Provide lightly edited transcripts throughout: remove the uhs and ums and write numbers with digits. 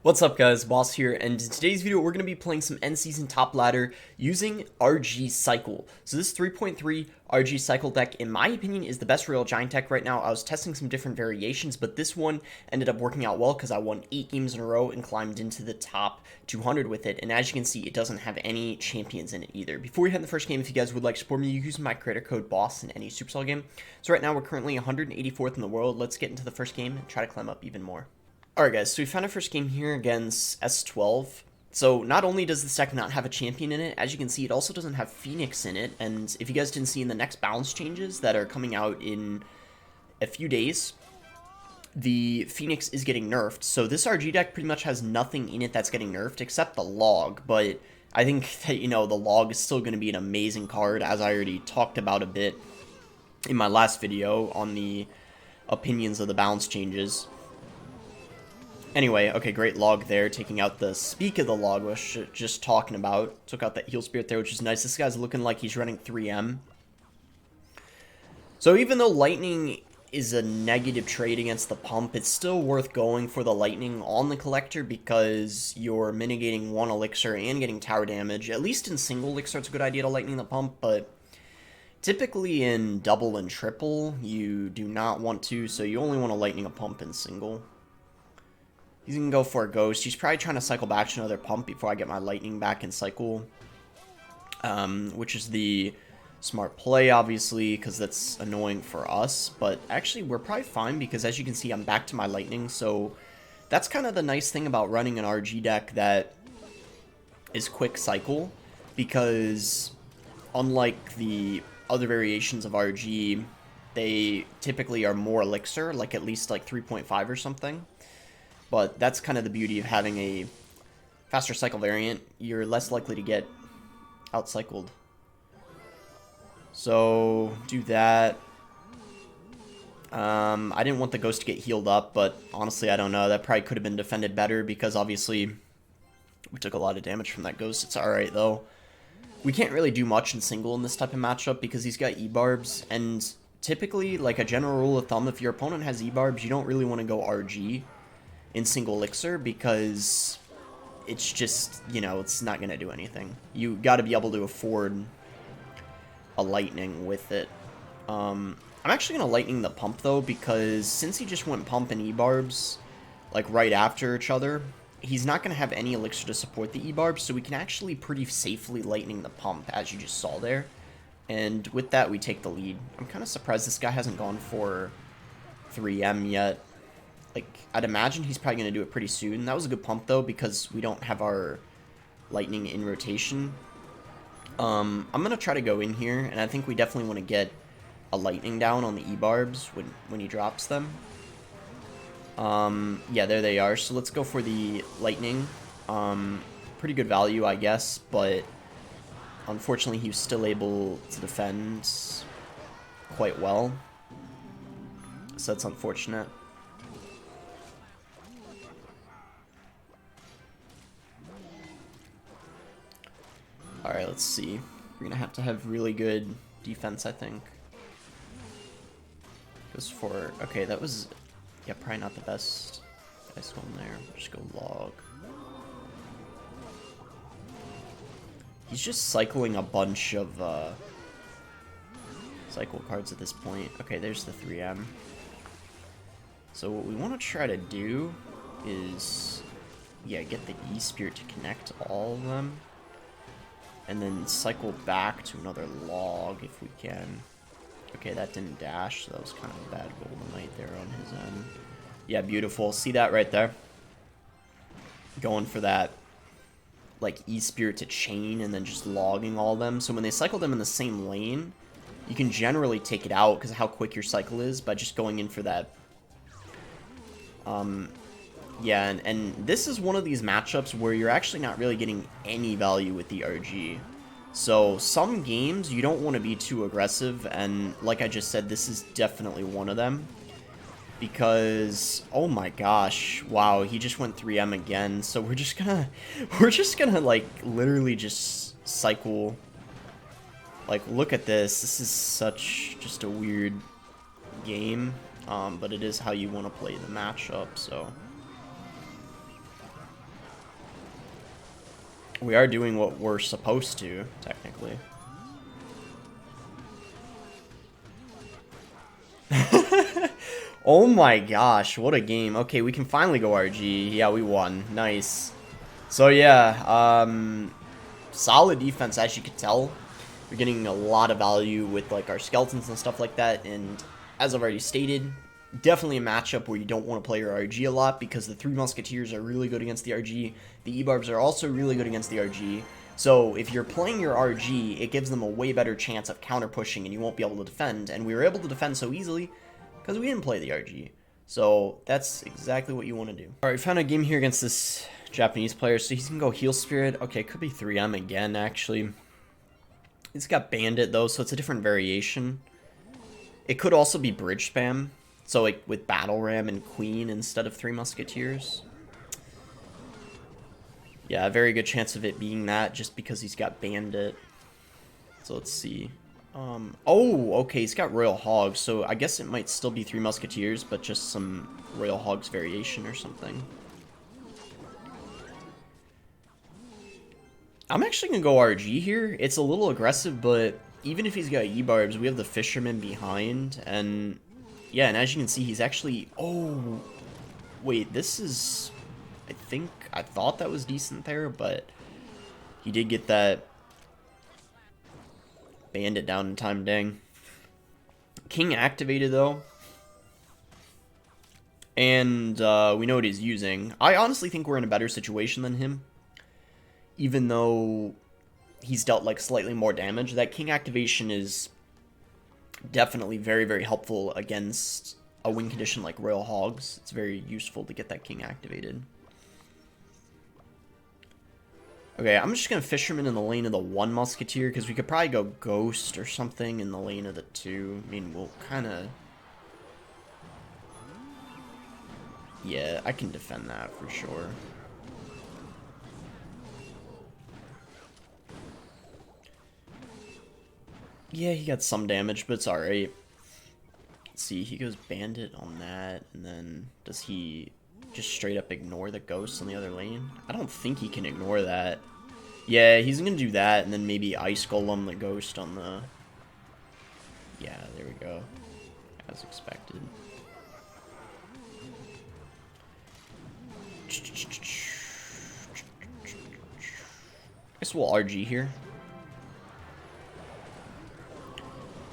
What's up guys, Boss here, and in today's video we're going to be playing some end season top ladder using RG Cycle. So this 3.3 RG Cycle deck, in my opinion, is the best Royal Giant deck right now. I was testing some different variations, but this one ended up working out well because I won 8 games in a row and climbed into the top 200 with it. And as you can see, it doesn't have any champions in it either. Before we head in the first game, if you guys would like to support me, you can use my creator code BOSS in any Supercell game. So right now we're currently 184th in the world. Let's get into the first game and try to climb up even more. Alright guys, so we found our first game here against S12. So not only does this deck not have a champion in it, as you can see, it also doesn't have Phoenix in it. And if you guys didn't see in the next balance changes that are coming out in a few days, the Phoenix is getting nerfed. So this RG deck pretty much has nothing in it that's getting nerfed except the log. But I think that, the log is still going to be an amazing card, as I already talked about a bit in my last video on the opinions of the balance changes. Anyway, okay, great log there, taking out the speak of the log, which just talking about. Took out that heal spirit there, which is nice. This guy's looking like he's running 3M. So even though lightning is a negative trade against the pump, it's still worth going for the lightning on the collector because you're mitigating 1 elixir and getting tower damage. At least in single elixir, it's a good idea to lightning the pump, but typically in double and triple, you do not want to, so you only want to lightning a pump in single. He's going to go for a ghost. He's probably trying to cycle back to another pump before I get my lightning back in cycle. Which is the smart play, obviously, because that's annoying for us. But actually, we're probably fine because, as you can see, I'm back to my lightning. So that's kind of the nice thing about running an RG deck that is quick cycle. Because unlike the other variations of RG, they typically are more elixir, like at least like 3.5 or something. But that's kind of the beauty of having a faster cycle variant. You're less likely to get outcycled. So, do that. I didn't want the ghost to get healed up, but honestly, I don't know. That probably could have been defended better because obviously we took a lot of damage from that ghost. It's alright, though. We can't really do much in single in this type of matchup because he's got E-barbs, and typically, like a general rule of thumb, if your opponent has E-barbs, you don't really want to go RG in single elixir because it's just, it's not going to do anything. You got to be able to afford a lightning with it. I'm actually going to lightning the pump though because since he just went pump and E-barbs like right after each other, he's not going to have any elixir to support the E-barbs, so we can actually pretty safely lightning the pump as you just saw there. And with that we take the lead. I'm kind of surprised this guy hasn't gone for 3M yet. Like, I'd imagine he's probably going to do it pretty soon. That was a good pump, though, because we don't have our lightning in rotation. I'm going to try to go in here, and I think we definitely want to get a lightning down on the E-barbs when he drops them. Yeah, there they are. So let's go for the lightning. Pretty good value, I guess, but unfortunately he was still able to defend quite well. So that's unfortunate. Alright, let's see. We're going to have really good defense, I think. Goes for... Okay, that was... Yeah, probably not the best. Nice one there. Just go log. He's just cycling a bunch of cycle cards at this point. Okay, there's the 3M. So what we want to try to do is... Yeah, get the E-Spirit to connect all of them. And then cycle back to another log if we can. Okay, that didn't dash, so that was kind of a bad Golden Knight there on his end. Yeah, beautiful. See that right there? Going for that, like, E-Spirit to chain and then just logging all of them. So when they cycle them in the same lane, you can generally take it out because of how quick your cycle is by just going in for that. Yeah, and this is one of these matchups where you're actually not really getting any value with the RG. So some games you don't want to be too aggressive, and like I just said, this is definitely one of them. Because, oh my gosh, wow, he just went 3M again, so we're just gonna like literally just cycle. Like, look at this. This is such just a weird game. But it is how you want to play the matchup, so. We are doing what we're supposed to, technically. Oh my gosh, what a game. Okay, we can finally go RG. Yeah, we won. Nice. So yeah, solid defense, as you could tell. We're getting a lot of value with like our skeletons and stuff like that, and as I've already stated, definitely a matchup where you don't want to play your RG a lot because the 3 Musketeers are really good against the RG. The E-Barbs are also really good against the RG. So if you're playing your RG, it gives them a way better chance of counter pushing and you won't be able to defend. And we were able to defend so easily because we didn't play the RG. So that's exactly what you want to do. Alright, we found a game here against this Japanese player. So he's going to go Heal Spirit. Okay, could be 3M again, actually. He's got Bandit, though, so it's a different variation. It could also be Bridge Spam. So, like, with Battle Ram and Queen instead of 3 Musketeers. Yeah, a very good chance of it being that, just because he's got Bandit. So, let's see. Oh, okay, he's got Royal Hogs, so I guess it might still be 3 Musketeers, but just some Royal Hogs variation or something. I'm actually going to go RG here. It's a little aggressive, but even if he's got E-Barbs, we have the Fisherman behind, and yeah, and as you can see, he's actually... Oh, wait, this is... I thought that was decent there, but he did get that Bandit down in time, dang. King activated, though. And we know what he's using. I honestly think we're in a better situation than him. Even though he's dealt, like, slightly more damage. That King activation is definitely very, very helpful against a win condition like Royal Hogs. It's very useful to get that King activated. Okay, I'm just going to Fisherman in the lane of the 1 Musketeer, because we could probably go Ghost or something in the lane of the 2. I mean, we'll kind of... Yeah, I can defend that for sure. Yeah, he got some damage, but it's alright. Let's see, he goes Bandit on that, and then does he just straight up ignore the Ghost on the other lane? I don't think he can ignore that. Yeah, he's gonna do that, and then maybe Ice Golem the Ghost on the... Yeah, there we go. As expected. I guess we'll RG here.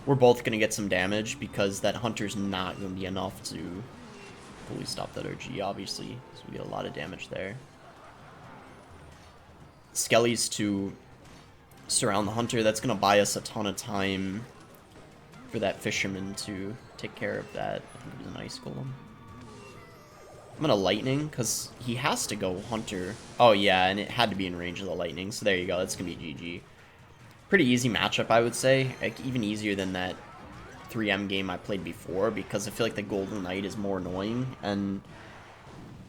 We're both going to get some damage because that Hunter's not going to be enough to fully stop that RG, obviously. So we get a lot of damage there. Skelly's to surround the Hunter. That's going to buy us a ton of time for that Fisherman to take care of that. I think it was an Ice Golem. I'm going to Lightning because he has to go Hunter. Oh, yeah, and it had to be in range of the Lightning. So there you go. That's going to be GG. Pretty easy matchup, I would say. Like, even easier than that 3M game I played before, because I feel like the Golden Knight is more annoying. And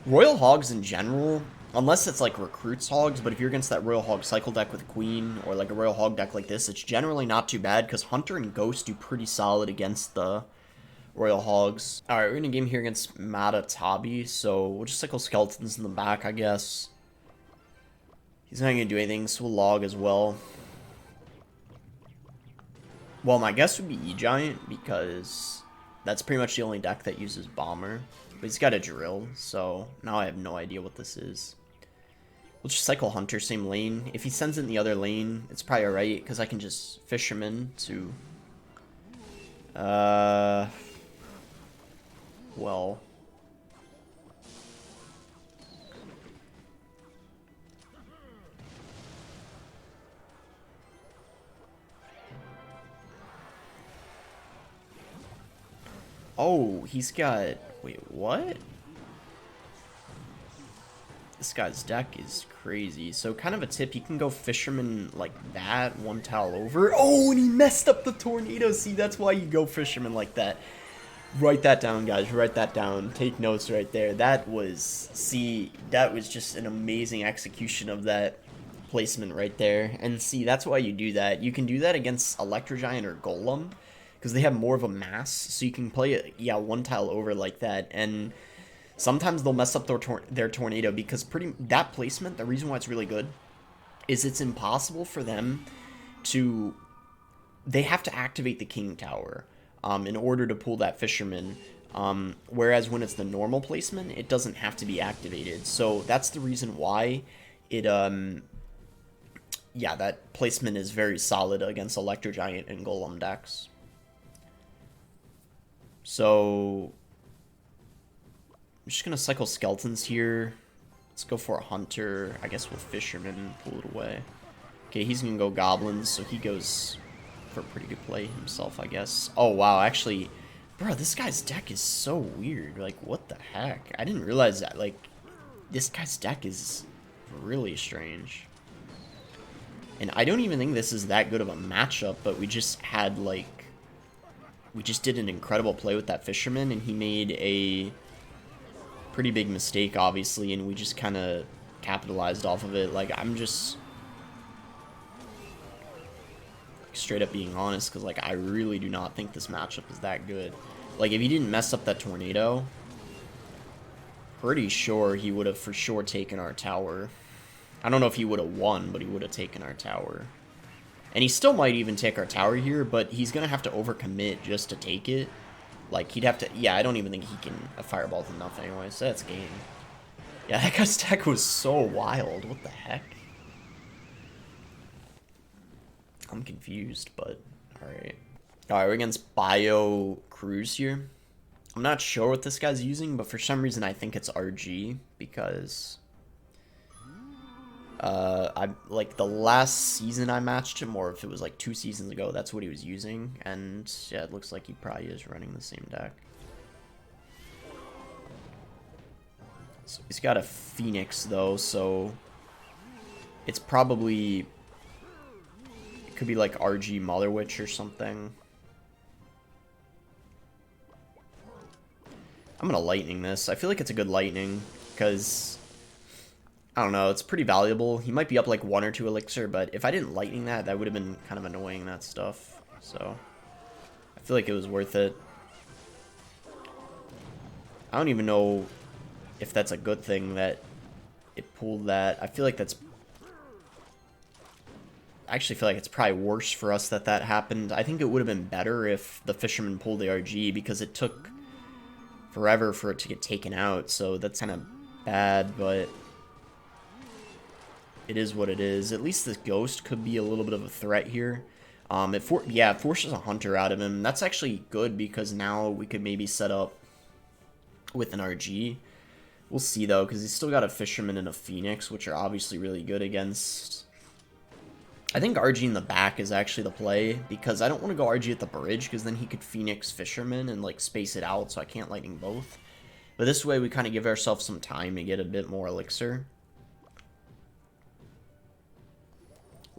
Royal Hogs in general, unless it's like Recruits Hogs, but if you're against that Royal Hog cycle deck with Queen, or like a Royal Hog deck like this, it's generally not too bad, because Hunter and Ghost do pretty solid against the Royal Hogs. Alright, we're in a game here against Matatabi, so we'll just cycle Skeletons in the back, I guess. He's not going to do anything, so we'll log as well. Well, my guess would be E-Giant, because that's pretty much the only deck that uses Bomber. But he's got a Drill, so now I have no idea what this is. We'll just cycle Hunter, same lane. If he sends it in the other lane, it's probably alright, because I can just Fisherman to... Well... Oh, he's got... Wait, what? This guy's deck is crazy. So kind of a tip, he can go Fisherman like that, 1 tile over. Oh, and he messed up the Tornado. See, that's why you go Fisherman like that. Write that down, guys. Write that down. Take notes right there. That was... See, that was just an amazing execution of that placement right there. And see, that's why you do that. You can do that against Electro Giant or Golem, because they have more of a mass, so you can play it, yeah, 1 tile over like that, and sometimes they'll mess up their Tornado, because that placement, the reason why it's really good is it's impossible for them to... They have to activate the king tower in order to pull that fisherman. Whereas when it's the normal placement, it doesn't have to be activated. So that's the reason why it... yeah, that placement is very solid against Electro Giant and Golem decks. So I'm just going to cycle Skeletons here. Let's go for a Hunter. I guess we'll Fisherman, pull it away. Okay, he's going to go Goblins, so he goes for a pretty good play himself, I guess. Oh, wow, actually, bro, this guy's deck is so weird. Like, what the heck? I didn't realize that. Like, this guy's deck is really strange. And I don't even think this is that good of a matchup, but we just had, like... We just did an incredible play with that Fisherman, and he made a pretty big mistake, obviously, and we just kind of capitalized off of it. Like, I'm just... straight up being honest, because, like, I really do not think this matchup is that good. Like, if he didn't mess up that tornado, pretty sure he would have for sure taken our tower. I don't know if he would have won, but he would have taken our tower. And he still might even take our tower here, but he's going to have to overcommit just to take it. Like, he'd have to... Yeah, I don't even think he can... A fireball's enough anyway, so that's game. Yeah, that guy's deck was so wild. What the heck? I'm confused, but... Alright. Alright, we're against Bio Cruz here. I'm not sure what this guy's using, but for some reason I think it's RG, because... I like the last season I matched him, or if it was like 2 seasons ago, that's what he was using, and yeah, it looks like he probably is running the same deck. So he's got a Phoenix though, so it's probably, it could be like RG Mother Witch or something. I'm gonna Lightning this. I feel like it's a good Lightning, because I don't know, it's pretty valuable. He might be up like 1 or 2 elixir, but if I didn't Lightning that, that would have been kind of annoying, that stuff. So, I feel like it was worth it. I don't even know if that's a good thing that it pulled that. I feel like that's... I actually feel like it's probably worse for us that that happened. I think it would have been better if the Fisherman pulled the RG, because it took forever for it to get taken out, so that's kind of bad, but... It is what it is. At least this Ghost could be a little bit of a threat here. It forces a Hunter out of him. That's actually good, because now we could maybe set up with an RG. We'll see, though, because he's still got a Fisherman and a Phoenix, which are obviously really good against... I think RG in the back is actually the play, because I don't want to go RG at the bridge, because then he could Phoenix Fisherman and, like, space it out, so I can't Lightning both. But this way, we kind of give ourselves some time to get a bit more elixir.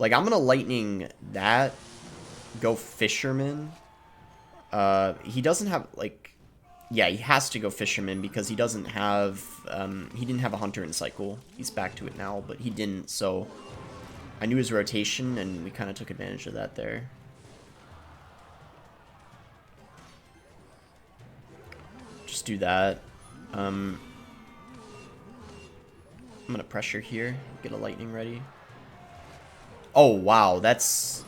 Like, I'm gonna Lightning that, go Fisherman. He doesn't have, like... Yeah, he has to go Fisherman because he doesn't have... he didn't have a Hunter in cycle. He's back to it now, but he didn't, so... I knew his rotation, and we kind of took advantage of that there. Just do that. I'm gonna pressure here, get a Lightning ready. Oh, wow, that's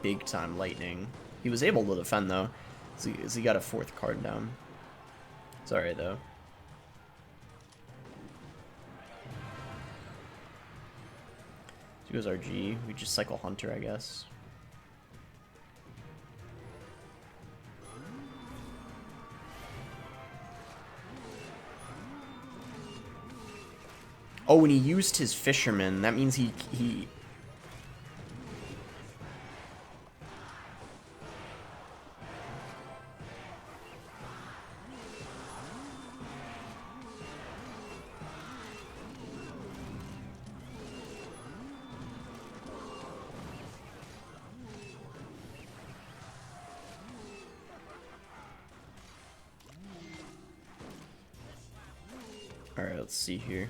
big time Lightning. He was able to defend, though. So he got a 4th card down. It's alright, though. So he goes RG. We just cycle Hunter, I guess. Oh, when he used his Fisherman, that means he... Alright, let's see here.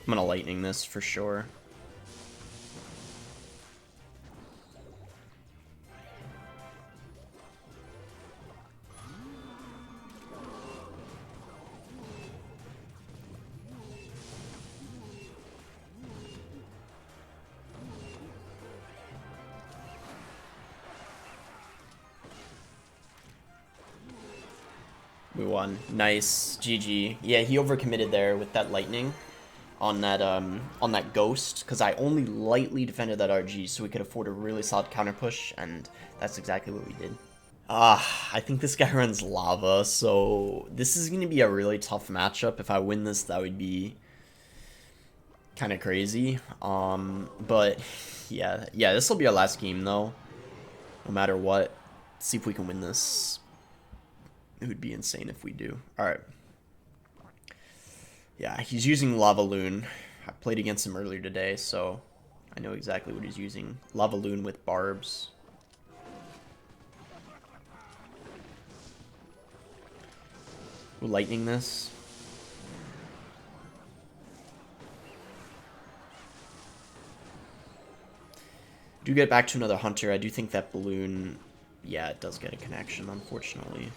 I'm gonna Lightning this for sure. We won. Nice. GG. Yeah, he overcommitted there with that lightning on that ghost, because I only lightly defended that RG, so we could afford a really solid counter push, and that's exactly what we did. I think this guy runs lava, so this is going to be a really tough matchup. If I win this, that would be kind of crazy. But yeah, this will be our last game, though. No matter what. Let's see if we can win this. It would be insane if we do. Alright. Yeah, he's using Lava Loon. I played against him earlier today, so I know exactly what he's using. Lava Loon with barbs. We're lightning this. Do get back to another hunter. I do think that balloon, yeah, it does get a connection, unfortunately.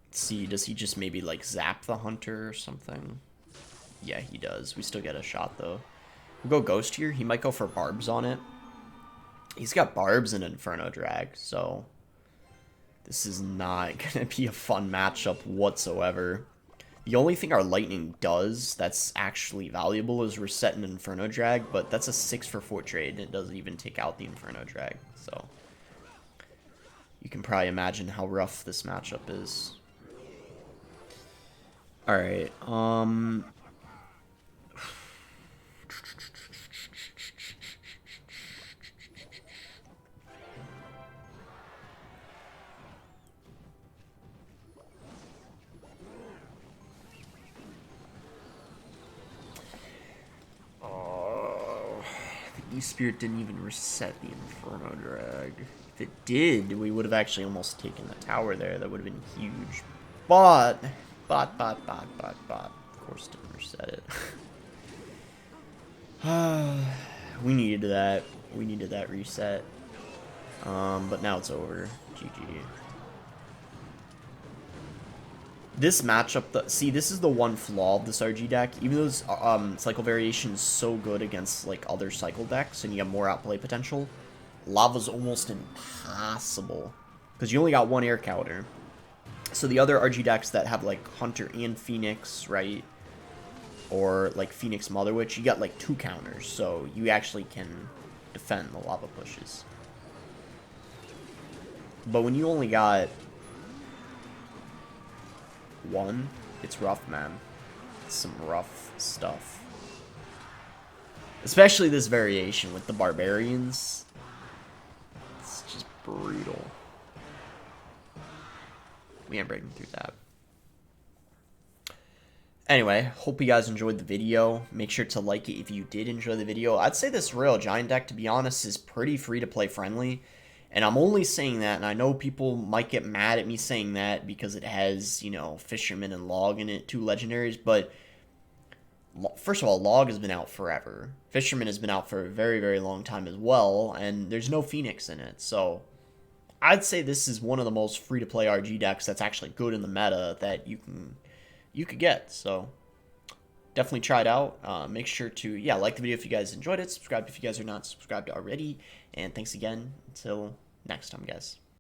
Let's see, does he just maybe like zap the hunter or something? Yeah, he does. We still get a shot though. We'll go ghost here. He might go for barbs on it. He's got barbs and Inferno Drag, so this is not gonna be a fun matchup whatsoever. The only thing our lightning does that's actually valuable is reset an Inferno Drag, but that's a 6-for-4 trade, and it doesn't even take out the Inferno Drag, so you can probably imagine how rough this matchup is. Alright, Spirit didn't even reset the Inferno Drag. If it did, we would have actually almost taken the tower there. That would have been huge. But, of course didn't reset it. We needed that. We needed that reset. But now it's over. GG. This matchup, see, this is the one flaw of this RG deck. Even though cycle variation is so good against like other cycle decks and you have more outplay potential, lava's almost impossible because you only got one air counter. So the other RG decks that have like Hunter and Phoenix, right, or like Phoenix Mother Witch, you got like 2 counters, so you actually can defend the lava pushes. But when you only got 1, it's rough, man. It's some rough stuff. Especially this variation with the barbarians. It's just brutal. We ain't breaking through that. Anyway, hope you guys enjoyed the video. Make sure to like it if you did enjoy the video. I'd say this Royal Giant deck, to be honest, is pretty free to play friendly. And I'm only saying that, and I know people might get mad at me saying that because it has, you know, Fisherman and Log in it, 2 legendaries, but first of all, Log has been out forever. Fisherman has been out for a very, very long time as well, and there's no Phoenix in it, so I'd say this is one of the most free-to-play RG decks that's actually good in the meta that you could get, so definitely try it out. Make sure to, yeah, like the video if you guys enjoyed it, subscribe if you guys are not subscribed already, and thanks again. Until next time, guys.